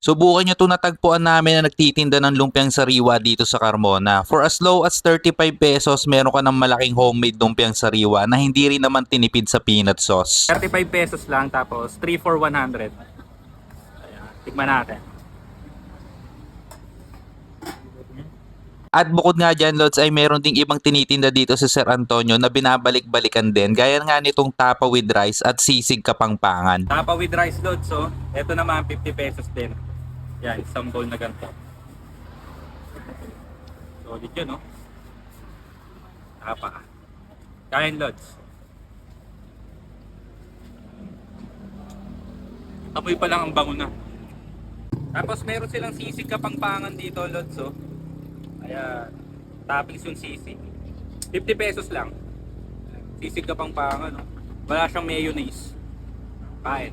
Subukan nyo itong natagpuan namin na nagtitinda ng lumpiang sariwa dito sa Carmona. For as low as 35 pesos, meron ka ng malaking homemade lumpiang sariwa na hindi rin naman tinipid sa peanut sauce. 35 pesos lang, tapos 3 for 100. Ayan, tikman natin. At bukod nga dyan, Lods, ay meron ding ibang tinitinda dito sa Sir Antonio na binabalik-balikan din. Gaya nga nitong tapa with rice at sisig kapangpangan. Tapa with rice loads, so ito naman 50 pesos din. Yan, isang bowl na ganito. Solid yun, no? Tapa. Kain loads. Amoy pa lang ang bango na. Tapos meron silang sisig kapangpangan dito loads, so. Ayan, toppings yung sisig. 50 pesos lang. Sisig kapangpangan, no? Wala siyang mayonnaise. Kain.